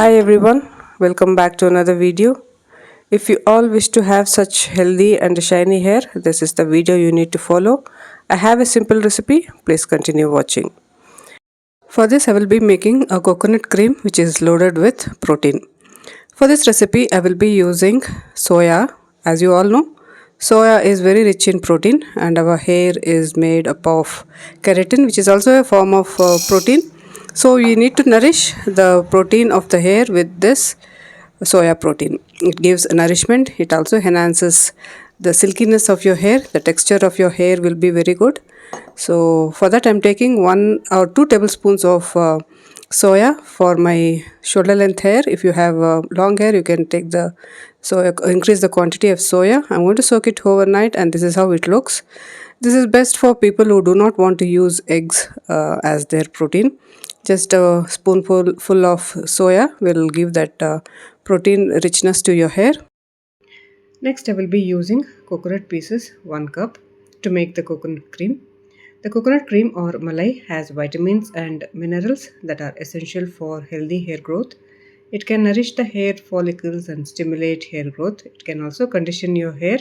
Hi everyone, welcome back to another video. If you all wish to have such healthy and shiny hair, this is the video you need to follow. I have a simple recipe, please continue watching. For this I will be making a coconut cream which is loaded with protein. For this recipe I will be using soya. As you all know, soya is very rich in protein and our hair is made up of keratin, which is also a form of protein. So we need to nourish the protein of the hair with this soya protein. It gives nourishment. It also enhances the silkiness of your hair. The texture of your hair will be very good. So for that I'm taking 1 or 2 tablespoons of soya for my shoulder length hair. If you have long hair, you can take the soya, increase the quantity of soya. I'm going to soak it overnight, and this is how it looks. This is best for people who do not want to use eggs as their protein. Just a spoonful full of soya will give that protein richness to your hair. Next I will be using coconut pieces, 1 cup, to make the coconut cream. The coconut cream or malai has vitamins and minerals that are essential for healthy hair growth. It can nourish the hair follicles and stimulate hair growth. It can also condition your hair,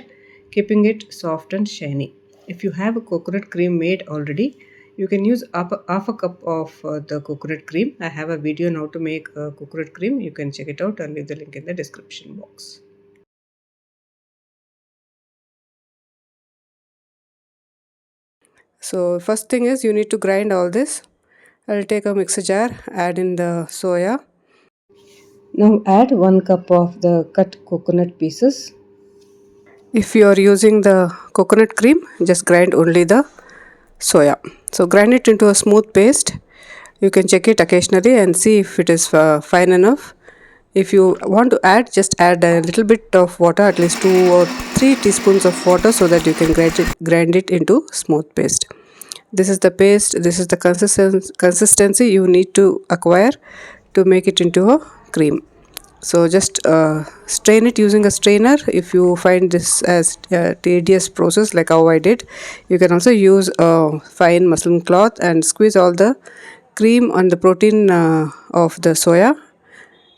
keeping it soft and shiny. If you have a coconut cream made already, you can use half a cup of the coconut cream. I have a video now to make a coconut cream. You can check it out. I'll leave the link in the description box. So first thing is you need to grind all this. I'll take a mixer jar, add in the soya. Now add 1 cup of the cut coconut pieces. If you are using the coconut cream, just grind only the soya. So grind it into a smooth paste. You can check it occasionally and see if it is fine enough. If you want to add, just add a little bit of water, at least 2 or 3 teaspoons of water, so that you can grind it into smooth paste. This is the paste, this is the consistency you need to acquire to make it into a cream. So just strain it using a strainer. If you find this as a tedious process like how I did, you can also use a fine muslin cloth and squeeze all the cream and the protein of the soya.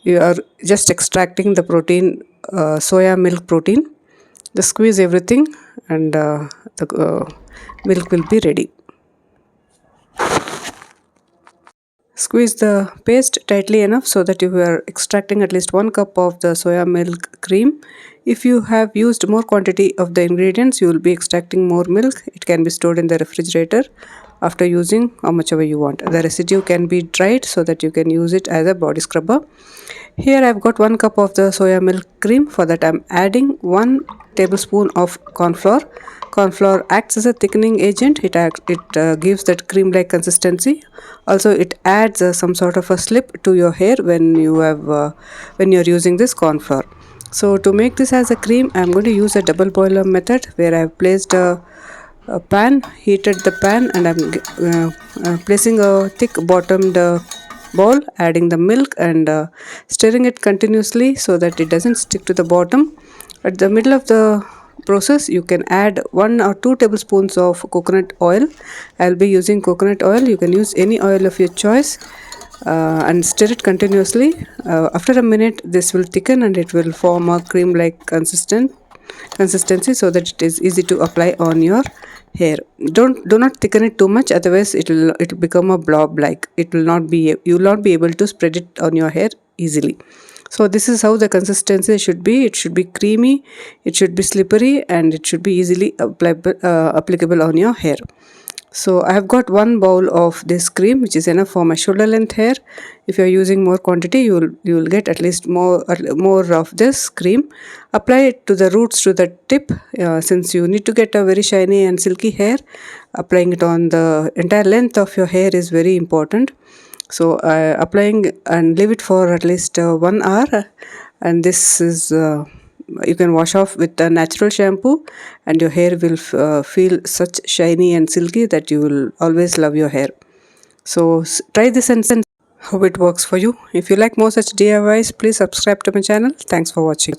You are just extracting the protein, soya milk protein. Just squeeze everything and the milk will be ready. Squeeze the paste tightly enough so that you are extracting at least 1 cup of the soya milk cream. If you have used more quantity of the ingredients, you will be extracting more milk. It can be stored in the refrigerator after using how much ever you want. The residue can be dried so that you can use it as a body scrubber. Here I've got 1 cup of the soya milk cream. For that I'm adding 1 tablespoon of corn flour. Corn flour acts as a thickening agent. It gives that cream-like consistency. Also, it adds some sort of a slip to your hair when you're using this corn flour. So to make this as a cream, I'm going to use a double boiler method where I've placed a pan, heated the pan, and I'm placing a thick bottomed bowl, adding the milk and stirring it continuously so that it doesn't stick to the bottom. At the middle of the process, you can add 1 or 2 tablespoons of coconut oil. I'll be using coconut oil. You can use any oil of your choice and stir it continuously. After a minute, this will thicken and it will form a cream-like consistency so that it is easy to apply on your hair. Do not thicken it too much, otherwise it will become a blob like. You will not be able to spread it on your hair easily. So this is how the consistency should be. It should be creamy, it should be slippery, and it should be easily applicable on your hair. So I have got 1 bowl of this cream, which is enough for my shoulder length hair. If you are using more quantity, you will get at least more of this cream. Apply it to the roots, to the tip. Since you need to get a very shiny and silky hair, applying it on the entire length of your hair is very important. So applying and leave it for at least 1 hour, and this is you can wash off with a natural shampoo and your hair will feel such shiny and silky that you will always love your hair. So try this and see how it works for you. If you like more such DIYs, please subscribe to my channel. Thanks for watching.